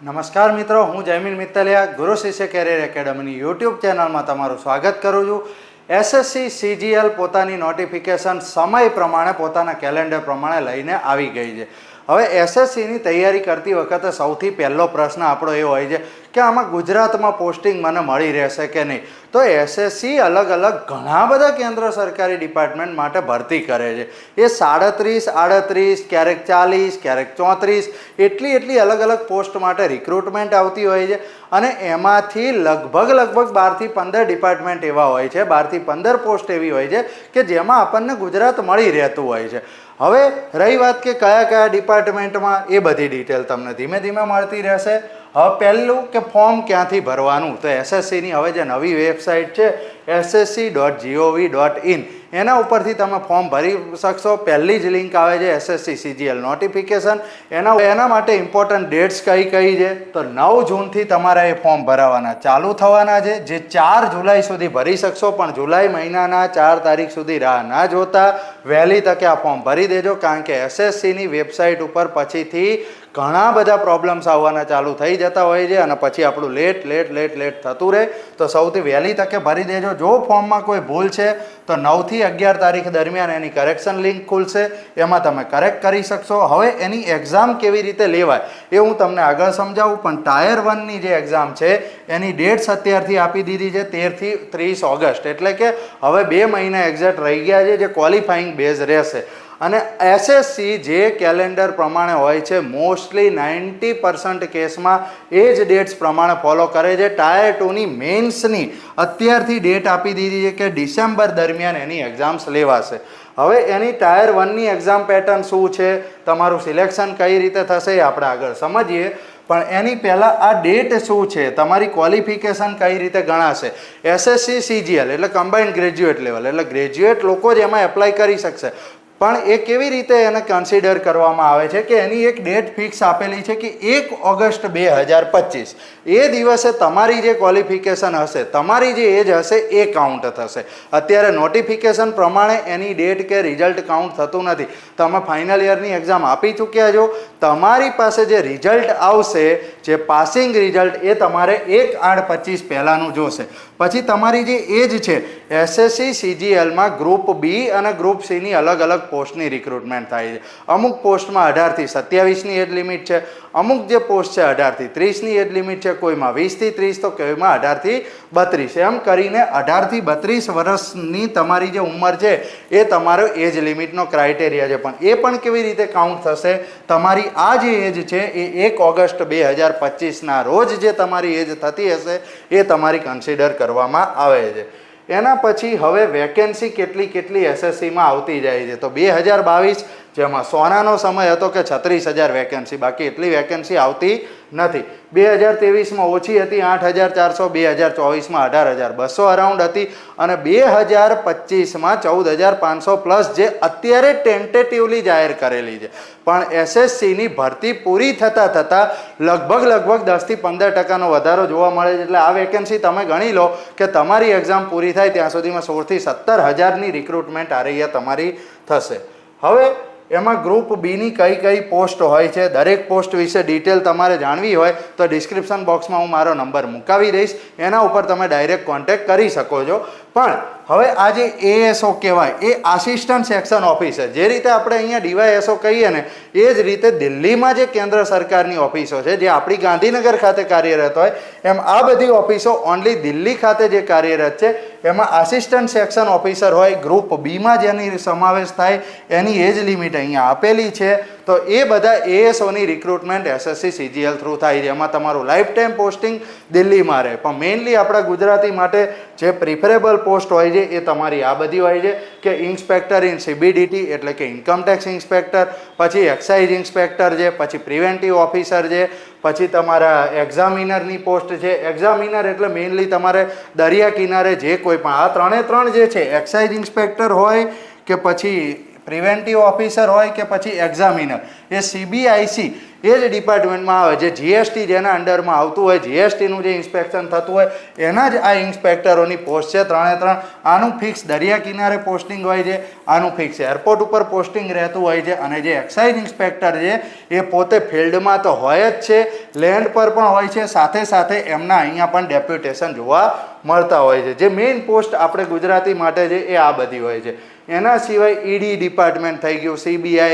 નમસ્કાર મિત્રો, હું જયમીન મિત્તલિયા ગુરુ શિષ્ય કેરિયર એકેડમીની યુટ્યુબ ચેનલમાં તમારું સ્વાગત કરું છું. એસએસસી સીજીએલ પોતાની નોટિફિકેશન સમય પ્રમાણે પોતાના કેલેન્ડર પ્રમાણે લઈને આવી ગઈ છે. હવે એસએસસીની તૈયારી કરતી વખતે સૌથી પહેલો પ્રશ્ન આપણો એ હોય છે કે આમાં ગુજરાતમાં પોસ્ટિંગ મને મળી રહેશે કે નહીં. તો એસએસસી અલગ અલગ ઘણા બધા કેન્દ્ર સરકારી ડિપાર્ટમેન્ટ માટે ભરતી કરે છે. એ 37, 38, ક્યારેક 40, ક્યારેક 34 એટલી અલગ અલગ પોસ્ટ માટે રિક્રુટમેન્ટ આવતી હોય છે. અને એમાંથી લગભગ 12 થી 15 ડિપાર્ટમેન્ટ એવા હોય છે, 12 થી 15 પોસ્ટ એવી હોય છે કે જેમાં આપણને ગુજરાત મળી રહેતું હોય છે. હવે રહી વાત કે કયા કયા ડિપાર્ટમેન્ટમાં, એ બધી ડિટેલ તમને ધીમે ધીમે મળતી રહેશે. હવે પહેલું કે ફોર્મ ક્યાંથી ભરવાનું, તો એસએસસીની હવે જે નવી વેબસાઇટ છે ssc.gov.in એના ઉપરથી તમે ફોર્મ ભરી શકશો. પહેલી જ લિંક આવે છે એસએસસી સીજીએલ નોટિફિકેશન. એના માટે ઇમ્પોર્ટન્ટ ડેટ્સ કઈ છે, તો 9 જૂનથી તમારા એ ફોર્મ ભરાવાના ચાલુ થવાના છે, જે 4 જુલાઈ સુધી ભરી શકશો. પણ જુલાઈ મહિનાના 4 તારીખ સુધી રાહ ના જોતા વહેલી તકે આ ફોર્મ ભરી દેજો, કારણ કે એસએસસીની વેબસાઇટ ઉપર પછીથી ઘણા બધા પ્રોબ્લેમ્સ આવવાના ચાલુ થઈ જતા હોય છે અને પછી આપણું લેટ થતું રહે. તો સૌથી વહેલી તકે ભરી દેજો. જો ફોર્મમાં કોઈ ભૂલ છે તો 9 થી 11 તારીખ દરમિયાન એની કરેક્શન લિંક ખુલશે, એમાં તમે કરેક્ટ કરી શકશો. હવે એની એક્ઝામ કેવી રીતે લેવાય એ હું તમને આગળ સમજાવું. પણ ટાયર 1ની જે એક્ઝામ છે એની ડેટ્સ અત્યારથી આપી દીધી છે 13 થી 30 ઓગસ્ટ, એટલે કે હવે 2 મહિના એક્ઝેક્ટ રહી ગયા છે, જે ક્વોલિફાઈંગ બેઝ રહેશે. અને એસએસસી જે કેલેન્ડર પ્રમાણે હોય છે મોસ્ટલી 90% કેસમાં એ જ ડેટ્સ પ્રમાણે ફોલો કરે છે. ટાયર 2ની મેન્સની અત્યારથી ડેટ આપી દીધી છે કે ડિસેમ્બર દરમિયાન એની એક્ઝામ્સ લેવાશે. હવે એની ટાયર 1ની એક્ઝામ પેટર્ન શું છે, તમારું સિલેક્શન કઈ રીતે થશે એ આપણે આગળ સમજીએ. પણ એની પહેલાં આ ડેટ શું છે, તમારી ક્વોલિફિકેશન કઈ રીતે ગણાશે. એસએસસી સીજીએલ એટલે કમ્બાઇન્ડ ગ્રેજ્યુએટ લેવલ, એટલે ગ્રેજ્યુએટ લોકો જ એમાં એપ્લાય કરી શકશે. પણ એ કેવી રીતે એને કન્સિડર કરવામાં આવે છે કે એની એક ડેટ ફિક્સ આપેલી છે કે 1 ઓગસ્ટ 2025 એ દિવસે તમારી જે ક્વોલિફિકેશન હશે, તમારી જે એજ હશે એ કાઉન્ટ થશે. અત્યારે નોટિફિકેશન પ્રમાણે એની ડેટ કે રિઝલ્ટ કાઉન્ટ થતું નથી. તમે ફાઇનલ યરની એક્ઝામ આપી ચૂક્યા છો, તમારી પાસે જે રિઝલ્ટ આવશે, જે પાસિંગ રિઝલ્ટ, એ તમારે 1/8/25 પહેલાંનું જોશે. પછી તમારી જે એજ છે, એસએસસી સીજીએલમાં ગ્રુપ બી અને ગ્રુપ સીની અલગ અલગ પોસ્ટની રિક્રુટમેન્ટ થાય છે. અમુક પોસ્ટમાં 18 થી 27ની એજ લિમિટ છે, અમુક જે પોસ્ટ છે 18 થી 30ની એજ લિમિટ છે, કોઈમાં 20 થી 30, તો કોઈમાં 18 થી 32. એમ કરીને 18 થી 32 વર્ષની તમારી જે ઉંમર છે એ તમારો એજ લિમિટનો ક્રાઇટેરિયા છે. પણ એ પણ કેવી રીતે કાઉન્ટ થશે, તમારી આ જે એજ છે એ 1 ઓગસ્ટ 2025ના રોજ જે તમારી એજ થતી હશે એ તમારી કન્સિડર કરવામાં આવે છે. એના પછી હવે વેકેન્સી કેટલી એસએસસીમાં આવતી જાય છે. તો 2022 જેમાં સોનાનો સમય હતો કે 36,000 વેકેન્સી, બાકી એટલી વેકેન્સી આવતી નથી. 2023માં ઓછી હતી 8,400, 2024માં 18,200 અરાઉન્ડ હતી, અને 2025માં 14,500 પ્લસ જે અત્યારે ટેન્ટેટિવલી જાહેર કરેલી છે. પણ એસએસસીની ભરતી પૂરી થતાં લગભગ 10 થી 15% વધારો જોવા મળે છે. એટલે આ વેકેન્સી તમે ગણી લો કે તમારી એક્ઝામ પૂરી થાય ત્યાં સુધીમાં 16,000 થી 17,000ની રિક્રુટમેન્ટ આ રહ્યા તમારી થશે. હવે એમાં ગ્રુપ બીની કઈ પોસ્ટ હોય છે, દરેક પોસ્ટ વિશે ડિટેલ તમારે જાણવી હોય તો ડિસ્ક્રિપ્શન બોક્સમાં હું મારો નંબર મુકાવી દઈશ, એના ઉપર તમે ડાયરેક્ટ કોન્ટેક્ટ કરી શકો છો. પણ હવે આ જે એએસઓ કહેવાય એ આસિસ્ટન્ટ સેક્શન ઓફિસર, જે રીતે આપણે અહીંયા ડીવાયએસઓ કહીએ ને એ જ રીતે દિલ્હીમાં જે કેન્દ્ર સરકારની ઓફિસો છે, જે આપણી ગાંધીનગર ખાતે કાર્યરત હોય, એમ આ બધી ઓફિસો ઓનલી દિલ્હી ખાતે જે કાર્યરત છે એમાં આસિસ્ટન્ટ સેક્શન ઓફિસર હોય. ગ્રુપ બીમાં જેની સમાવેશ થાય એની એજ લિમિટ અહીંયા આપેલી છે. તો એ બધા એએસઓની રિક્રુટમેન્ટ એસએસસી સીજીએલ થ્રુ થાય છે. એમાં તમારું લાઈફ ટાઈમ પોસ્ટિંગ દિલ્હીમાં રહે. પણ મેઇનલી આપણા ગુજરાતી માટે જે પ્રિફરેબલ પોસ્ટ હોય છે એ તમારી આ બધી હોય છે કે ઇન્સ્પેક્ટર ઇન સીબીડીટી એટલે કે ઇન્કમટેક્સ ઇન્સ્પેક્ટર, પછી એક્સાઇઝ ઇન્સ્પેક્ટર છે, પછી પ્રિવેન્ટિવ ઓફિસર છે, પછી તમારા એક્ઝામિનરની પોસ્ટ છે. એક્ઝામિનર એટલે મેઇનલી તમારે દરિયા કિનારે જે કોઈ પણ આ 3 જે છે, એક્સાઇઝ ઇન્સ્પેક્ટર હોય કે પછી પ્રિવેન્ટિવ ઓફિસર હોય કે પછી એક્ઝામિનર, એ CBIC એ જ ડિપાર્ટમેન્ટમાં આવે. જે GST જેના અંડરમાં આવતું હોય, GSTનું જે ઇન્સ્પેક્શન થતું હોય એના જ આ ઇન્સ્પેક્ટરોની પોસ્ટ છે 3 આનું ફિક્સ દરિયા કિનારે પોસ્ટિંગ હોય છે, આનું ફિક્સ એરપોર્ટ ઉપર પોસ્ટિંગ રહેતું હોય છે. અને જે એક્સાઇઝ ઇન્સ્પેક્ટર છે એ પોતે ફિલ્ડમાં તો હોય જ છે, લેન્ડ પર પણ હોય છે, સાથે સાથે એમના અહીંયા પણ ડેપ્યુટેશન જોવા મળતા હોય છે. જે મેઇન પોસ્ટ આપણે ગુજરાતી માટે છે એ આ બધી હોય છે. એના સિવાય ED ડિપાર્ટમેન્ટ થઈ ગયું, CBI,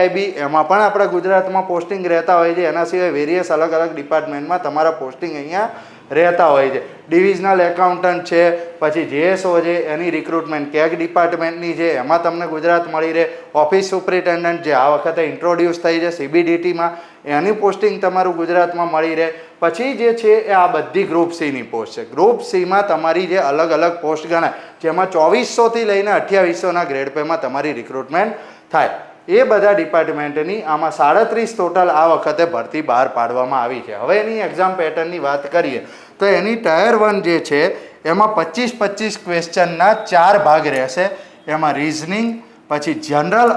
IB એમાં પણ આપણા ગુજરાતમાં પોસ્ટિંગ રહેતા હોય છે. એના સિવાય વેરિયસ અલગ અલગ ડિપાર્ટમેન્ટમાં તમારા પોસ્ટિંગ અહીંયા રહેતા હોય છે. ડિવિઝનલ એકાઉન્ટન્ટ છે, પછી JSO છે, એની રિક્રુટમેન્ટ કેગ ડિપાર્ટમેન્ટની છે, એમાં તમને ગુજરાત મળી રહે. ઓફિસ સુપ્રિન્ટેન્ડન્ટ જે આ વખતે ઇન્ટ્રોડ્યુસ થઈ છે CBDTમાં, એની પોસ્ટિંગ તમારું ગુજરાતમાં મળી રહે. પછી જે છે એ આ બધી ગ્રુપ Cની પોસ્ટ છે. ગ્રુપ Cમાં તમારી જે અલગ અલગ પોસ્ટ ગણાય, જેમાં 2400થી લઈને 2800ના ગ્રેડ પેમાં તમારી રિક્રુટમેન્ટ થાય. એ બધા ડિપાર્ટમેન્ટની આમાં 37 ટોટલ આ વખતે ભરતી બહાર પાડવામાં આવી છે. હવે એની એક્ઝામ પેટર્નની વાત કરીએ તો એની ટાયર 1 જે છે એમાં 25 ક્વેશ્ચનના 4 ભાગ રહેશે. એમાં રિઝનિંગ, પછી જનરલ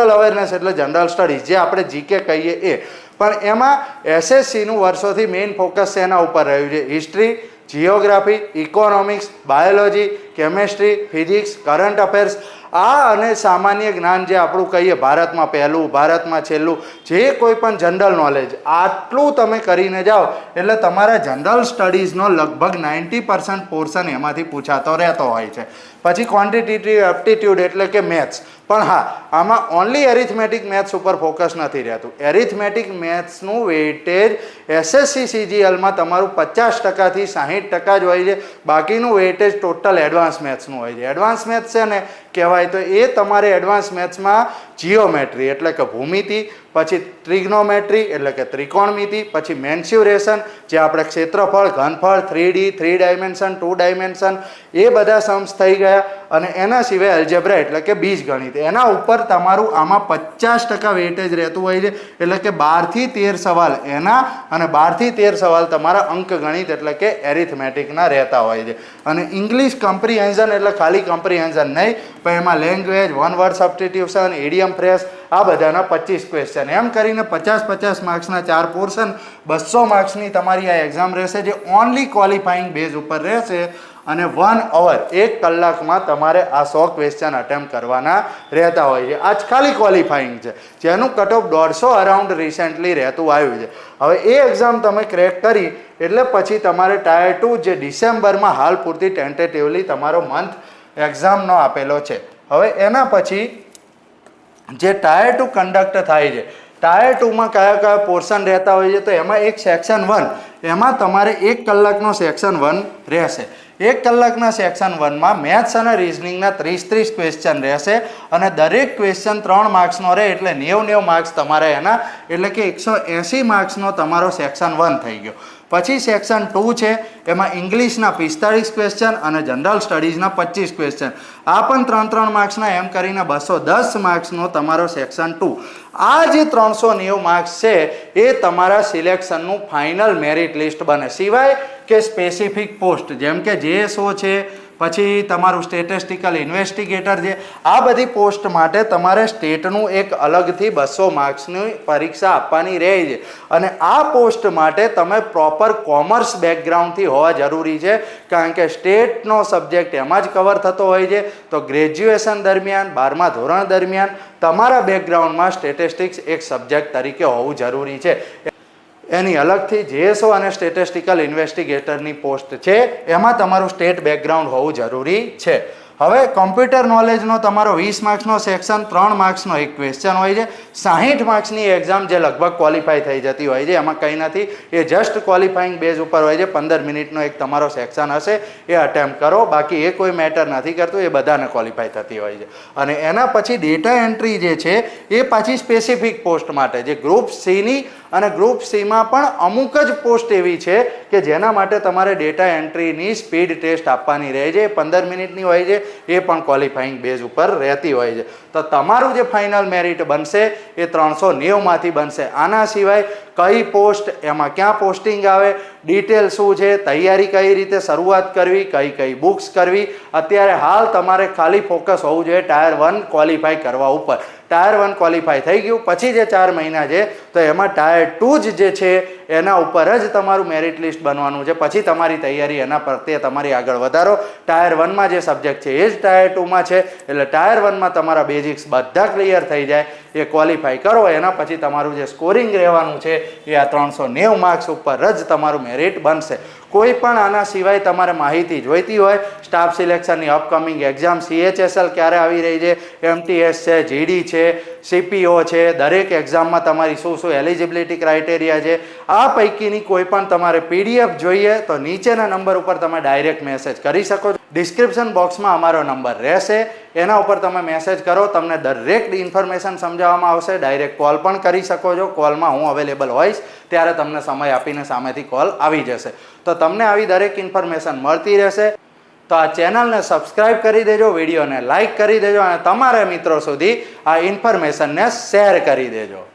અવેરનેસ એટલે જનરલ સ્ટડીઝ જે આપણે GK કહીએ એ. પણ એમાં SSCનું વર્ષોથી મેઇન ફોકસ એના ઉપર રહ્યું છે. History, geography, economics, biology, chemistry, physics, current affairs, આ અને સામાન્ય જ્ઞાન જે આપણું કહીએ ભારતમાં પહેલું, ભારતમાં છેલ્લું, જે કોઈ પણ જનરલ નોલેજ, આટલું તમે કરીને જાઓ એટલે તમારા જનરલ સ્ટડીઝનો લગભગ 90% પોર્શન એમાંથી પૂછાતો રહેતો હોય છે. પછી ક્વોન્ટિટેટિવ એપ્ટિટ્યૂડ એટલે કે મેથ્સ. પણ હા, આમાં ઓનલી એરિથમેટિક મેથ્સ ઉપર ફોકસ નથી રહેતું. એરિથમેટિક મેથ્સનું વેઇટેજ SSC CGLમાં તમારું 50%થી 60% જ હોય છે. બાકીનું વેઇટેજ ટોટલ એડવાન્સ મેથ્સનું હોય છે. એડવાન્સ મેથ્સ છે ને કહેવાય તો એ તમારે એડવાન્સ મેથ્સમાં જીઓમેટ્રી એટલે કે ભૂમિતિ, પછી ટ્રિગ્નોમેટ્રી એટલે કે ત્રિકોણમિતિ, પછી મેન્સ્યુરેશન જે આપણે ક્ષેત્રફળ, ઘનફળ, 3D, 3 ડાયમેન્શન, 2 ડાયમેન્શન, એ બધા સમ્સ થઈ ગયા. અને એના સિવાય અલ્જેબ્રા એટલે કે બીજગણિત, એના ઉપર તમારું આમાં 50% વેઇટેજ રહેતું હોય છે. એટલે કે 12 થી 13 સવાલ એના અને 12 થી 13 સવાલ તમારા અંકગણિત એટલે કે એરિથમેટિકના રહેતા હોય છે. અને ઇંગ્લિશ કમ્પ્રિહેન્ઝન એટલે ખાલી કમ્પ્રિહેન્ઝન નહીં, પણ એમાં language, one word substitution, idiom phrase, આ બધાના 25 ક્વેશ્ચન. એમ કરીને 50 માર્ક્સના 4 પોર્શન, 200 માર્ક્સની તમારી આ એક્ઝામ રહેશે, જે ઓનલી ક્વોલિફાઈંગ બેઝ ઉપર રહેશે. અને 1 અવર 1 કલાકમાં તમારે આ 100 ક્વેશ્ચન અટેમ્પ્ટ કરવાના રહેતા હોય છે. આ જ ખાલી ક્વોલિફાઈંગ છે, જેનું કટ ઓફ 150 અરાઉન્ડ રિસેન્ટલી રહેતું આવ્યું છે. હવે એ એક્ઝામ તમે ક્રેક કરી એટલે પછી તમારે ટાયર 2 જે ડિસેમ્બરમાં હાલ પૂરતી ટેન્ટેટિવલી તમારો મંથ એક્ઝામનો આપેલો છે. હવે એના પછી જે ટાયર 2 કન્ડક્ટ થાય છે, ટાયર 2માં કયા પોર્શન રહેતા હોય છે, તો એમાં એક સેક્શન 1, એમાં તમારે 1 કલાકનો સેક્શન 1 રહેશે. 1 કલાકના સેક્શન 1માં મેથ્સ અને રિઝનિંગના 30 ક્વેશ્ચન રહેશે. અને દરેક ક્વેશ્ચન 3 માર્ક્સનો રહે એટલે 90 માર્ક્સ તમારે એના, એટલે કે 180 માર્ક્સનો તમારો સેક્શન 1 થઈ ગયો. પછી સેક્શન 2 છે, એમાં ઇંગ્લિશના 45 ક્વેશ્ચન અને જનરલ સ્ટડીઝના 25 ક્વેશ્ચન. આ પણ 3 માર્ક્સના, એમ કરીને 210 માર્ક્સનો તમારો સેક્શન 2. આ જે 390 માર્ક્સ છે એ તમારા સિલેક્શનનું ફાઇનલ મેરિટ લિસ્ટ બને. સિવાય કે સ્પેસિફિક પોસ્ટ જેમ કે JSO છે, પછી તમારું સ્ટેટિસ્ટિકલ ઇન્વેસ્ટિગેટર છે, આ બધી પોસ્ટ માટે તમારે સ્ટેટનું એક અલગથી 200 માર્ક્સની પરીક્ષા આપવાની રહે છે. અને આ પોસ્ટ માટે તમે પ્રોપર કોમર્સ બેકગ્રાઉન્ડથી હોવા જરૂરી છે, કારણ કે સ્ટેટનો સબ્જેક્ટ એમાં જ કવર થતો હોય છે. તો ગ્રેજ્યુએશન દરમિયાન, 12મા ધોરણ દરમિયાન તમારા બેકગ્રાઉન્ડમાં સ્ટેટિસ્ટિક્સ એક સબ્જેક્ટ તરીકે હોવું જરૂરી છે. એની અલગથી JSO અને સ્ટેટિસ્ટિકલ ઇન્વેસ્ટિગેટરની પોસ્ટ છે, એમાં તમારું સ્ટેટ બેકગ્રાઉન્ડ હોવું જરૂરી છે. હવે કોમ્પ્યુટર નોલેજનો તમારો 20 માર્ક્સનો સેક્શન, 3 માર્ક્સનો એક ક્વેશ્ચન હોય છે. 60 માર્ક્સની એક્ઝામ જે લગભગ ક્વોલિફાઈ થઈ જતી હોય છે, એમાં કંઈ નથી, એ જસ્ટ ક્વોલિફાઈંગ બેઝ ઉપર હોય છે. 15 મિનિટનો એક તમારો સેક્શન હશે, એ અટેમ્પ્ટ કરો, બાકી એ કોઈ મેટર નથી કરતું, એ બધાને ક્વોલિફાઈ થતી હોય છે. અને એના પછી ડેટા એન્ટ્રી જે છે એ પાછી સ્પેસિફિક પોસ્ટ માટે, જે ગ્રુપ Cની અને ગ્રુપ Cમાં પણ અમુક જ પોસ્ટ એવી છે કે જેના માટે તમારે ડેટા એન્ટ્રીની સ્પીડ ટેસ્ટ આપવાની રહે છે. 15 મિનિટની હોય છે, એ પણ ક્વોલિફાઈંગ બેઝ ઉપર રહેતી હોય છે. તો તમારું જે ફાઇનલ મેરિટ બનશે એ 390માંથી બનશે. આના સિવાય કઈ પોસ્ટ, એમાં ક્યાં પોસ્ટિંગ આવે, ડિટેલ શું છે, તૈયારી કઈ રીતે શરૂઆત કરવી, કઈ કઈ બુક્સ કરવી. અત્યારે હાલ તમારે ખાલી ફોકસ હોવું જોઈએ ટાયર 1 ક્વોલિફાય કરવા ઉપર. ટાયર 1 ક્વોલિફાય થઈ ગયું પછી જે 4 મહિના છે તો એમાં ટાયર 2 જે છે એના ઉપર જ તમારું મેરિટ લિસ્ટ બનવાનું છે. પછી તમારી તૈયારી એના પ્રત્યે તમારી આગળ વધારો. ટાયર 1માં જે સબ્જેક્ટ છે એ જ ટાયર 2માં છે, એટલે ટાયર 1માં તમારા બેઝિક્સ બધા ક્લિયર થઈ જાય, એ ક્વોલિફાય કરો. એના પછી તમારું જે સ્કોરિંગ રહેવાનું છે એ આ 390 માર્ક્સ ઉપર જ તમારું મેરિટ બનશે. કોઈ પણ આના સિવાય તમારે માહિતી જોઈતી હોય, સ્ટાફ સિલેક્શનની અપકમિંગ એક્ઝામ, CHSL ક્યારે આવી રહી છે, MTS છે, GD છે, CPO છે, દરેક એક્ઝામમાં તમારી શું શું એલિજિબિલિટી ક્રાઇટેરિયા છે, આ પૈકીની કોઈ પણ તમારે PDF જોઈએ તો નીચેના નંબર ઉપર તમે ડાયરેક્ટ મેસેજ કરી શકો છો. ડિસ્ક્રિપ્શન બોક્સમાં અમારો નંબર રહેશે, એના ઉપર તમે મેસેજ કરો, તમને દરેક ઇન્ફોર્મેશન સમજાવવામાં આવશે. ડાયરેક્ટ કોલ પણ કરી શકો છો, કોલમાં હું અવેલેબલ હોઈશ ત્યારે તમને સમય આપીને સામેથી કોલ આવી જશે. તો તમને આવી દરેક ઇન્ફોર્મેશન મળતી રહેશે. તો આ ચેનલને સબસ્ક્રાઇબ કરી દેજો, વિડીયોને લાઇક કરી દેજો અને તમારા મિત્રો સુધી આ ઇન્ફોર્મેશનને શેર કરી દેજો.